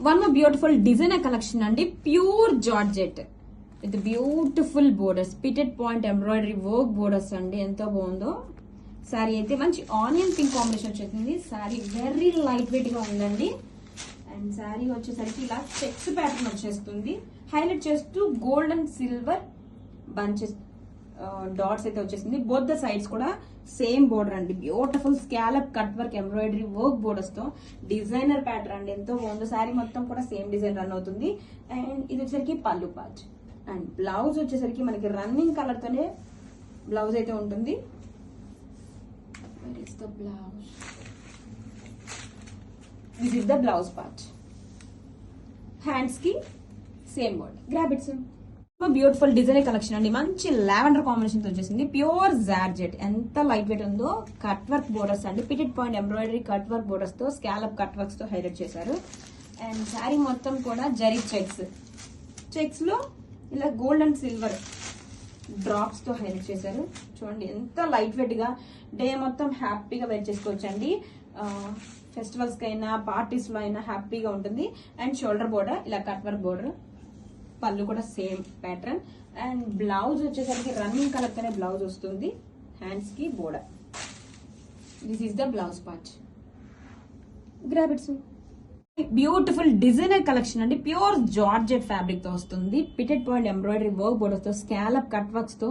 One more beautiful designer collection అండి, pure georgette with beautiful borders, petit point embroidery work borders అండి. ఎంతో బాగుందో శారీ అయితే. మంచి ఆనియన్ పింక్ కాంబినేషన్ వచ్చేసింది. శారీ వెరీ లైట్ వెయిట్ గా ఉందండి. అండ్ శారీ వచ్చేసరికి ఇలా చెక్స్ ప్యాటర్న్ వచ్చేస్తుంది. హైలైట్ చేస్తూ gold and silver bunches dots అయితే వచ్చేసింది. బోత్ ద సైడ్స్ కూడా సేమ్ బోర్డర్ అండి. Beautiful scallop cut work embroidery work borders తో డిజైనర్ ప్యాటర్న్ అండి. ఎంతో బాగుంది. శారీ మొత్తం కూడా సేమ్ డిజైన్ రన్ అవుతుంది. అండ్ ఇది వచ్చేసరికి పళ్ళు పార్ట్. అండ్ బ్లౌజ్ వచ్చేసరికి మనకి రన్నింగ్ కలర్ తోనే బ్లౌజ్ అయితే ఉంటుంది. This is the blouse part. Hands కి same border. Grab it some. Beautiful design collection అండి. మంచి లావెండర్ కాంబినేషన్ తో వచ్చేసింది. Pure georgette. ఎంత లైట్ వెయిట్ ఉందో. కట్ వర్క్ బోర్డర్స్ అండి. Petit point embroidery cut work borders తో స్కాలప్ కట్ వర్క్స్ తో హైలైట్ చేశారు. అండ్ శారీ మొత్తం కూడా జరీ చెక్స్ లో ఇలా గోల్డ్ అండ్ సిల్వర్ డ్రాప్స్ తో హైలైట్ చేశారు. చూడండి ఎంత లైట్ వెయిట్ గా డే మొత్తం హ్యాపీగా వేర్ చేసుకోవచ్చండి. ఫెస్టివల్స్ కి అయినా పార్టీస్ లో అయినా హ్యాపీగా ఉంటుంది. అండ్ షోల్డర్ బోర్డర్ ఇలా కట్ వర్క్ బోర్డర్. పళ్ళు కూడా సేమ్ ప్యాటర్న్. అండ్ బ్లౌజ్ వచ్చేసరికి రన్నింగ్ కలర్ తోనే బ్లౌజ్ వస్తుంది. హ్యాండ్స్ కి border. This is the blouse part. Grab it some. Beautiful designer collection అండి. ప్యూర్ జార్జెట్ ఫ్యాబ్రిక్ తో వస్తుంది. పిటెడ్ పాయింట్ ఎంబ్రాయిడరీ వర్క్ బోర్డర్స్ తో స్కాలప్ కట్ వర్క్స్ తో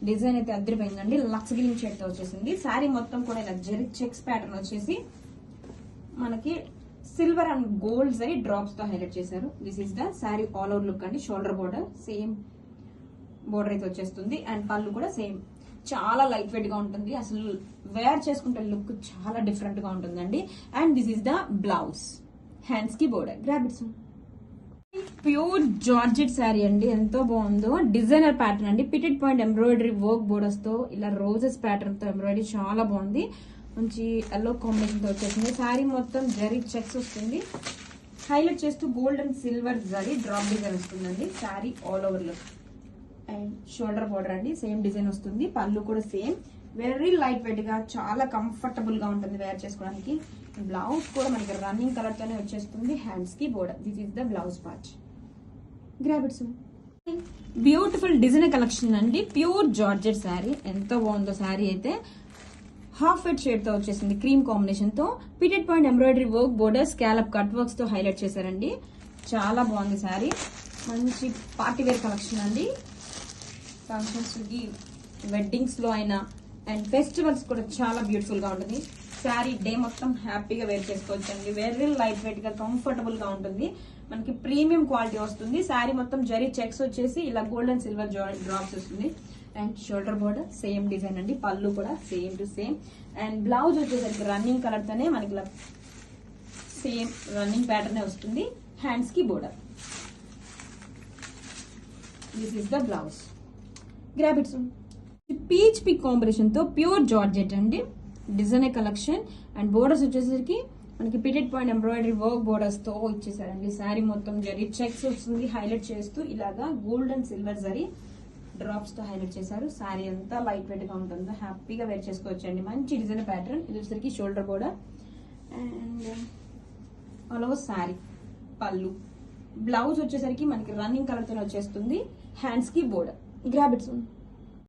డిజైన్ అయితే అదిరిపోయిందండి. లక్స్ గ్రీన్ షేడ్ తో వచ్చేసింది. శారీ మొత్తం కూడా ఇలా జరీ చెక్స్ ప్యాటర్న్ వచ్చేసి మనకి silver and gold zari drops తో హైలైట్ చేశారు. This is the sari all over look అండి. షోల్డర్ బోర్డర్ సేమ్ బోర్డర్ అయితే వచ్చేస్తుంది. అండ్ పళ్ళు కూడా సేమ్. చాలా లైట్ వెయిట్ గా ఉంటుంది. అసలు వేర్ చేసుకుంటే లుక్ చాలా డిఫరెంట్ గా ఉంటుందండి. And this is the blouse. Hands కి border. Grab it some. Pure georgette sari అండి. ఎంతో బాగుందో. డిజైనర్ ప్యాటర్న్ అండి. Petit point embroidery work borders తో ఇలా రోజెస్ ప్యాటర్న్ తో ఎంబ్రాయిడరీ చాలా బాగుంది. మంచి ఎల్లో కాంబినేషన్ తో వచ్చేసింది. శారీ మొత్తం జరీ చెక్స్ వస్తుంది. హైలైట్ చేస్తూ gold and silver zari drop design వస్తుందండి. Sari all over look. And shoulder border అండి. సేమ్ డిజైన్ వస్తుంది. పళ్ళు కూడా సేమ్. వెరీ లైట్ వెయిట్ గా చాలా కంఫర్టబుల్ గా ఉంటుంది వేర్ చేసుకోవడానికి. బ్లౌజ్ కూడా మనకి రన్నింగ్ కలర్ తోనే వచ్చేస్తుంది. హ్యాండ్స్ కి border. This is the blouse part. Grab it some. Beautiful design collection అండి. Pure georgette sari. ఎంతో బాగుందో శారీ అయితే. హాఫ్ వైట్ షేడ్ తో వచ్చేసింది. క్రీమ్ కాంబినేషన్ తో petit point embroidery work border scallop cut works తో హైలైట్ చేశారండి. చాలా బాగుంది శారీ. మంచి పార్టీ వేర్ కలెక్షన్ అండి. ఫంక్షన్స్ కి వెడ్డింగ్స్ లో అయినా అండ్ ఫెస్టివల్స్ కూడా చాలా బ్యూటిఫుల్ గా ఉంటుంది. శారీ డే మొత్తం హ్యాపీగా వేర్ చేసుకోవచ్చు అండి. వెరీ లైట్ వెయిట్ గా కంఫర్టబుల్ గా ఉంటుంది. మనకి ప్రీమియం క్వాలిటీ వస్తుంది. శారీ మొత్తం జరీ చెక్స్ వచ్చేసి ఇలా గోల్డ్ అండ్ సిల్వర్ డ్రాప్స్ వస్తుంది. And shoulder border same design అండి. పళ్ళు కూడా same to same. And blouse వచ్చేసరికి రన్నింగ్ కలర్ తోనే మనకి ఇలా సేమ్ రన్నింగ్ ప్యాటర్న్ వస్తుంది. హ్యాండ్స్ కి border. This is the blouse. Grab it some. Peach pink combination తో ప్యూర్ జార్జెట్ అండి. Designer collection. అండ్ బోర్డర్స్ వచ్చేసరికి మనకి pitted point embroidery work borders తో ఇచ్చేసారండి. శారీ మొత్తం జరీ చెక్స్ వస్తుంది. హైలైట్ చేస్తూ ఇలాగా gold and silver zari drops తో హైలైట్ చేశారు. శారీ అంతా లైట్ వెయిట్ గా ఉంటుందో హ్యాపీగా వేర్ చేసుకోవచ్చు అండి. మంచి డిజైన్ ప్యాటర్న్. ఇది వచ్చేసరికి shoulder border. And all over sari. పళ్ళు. బ్లౌజ్ వచ్చేసరికి మనకి రన్నింగ్ కలర్ తో వచ్చేస్తుంది. హ్యాండ్స్ కి బోర్డర్. Grab it some.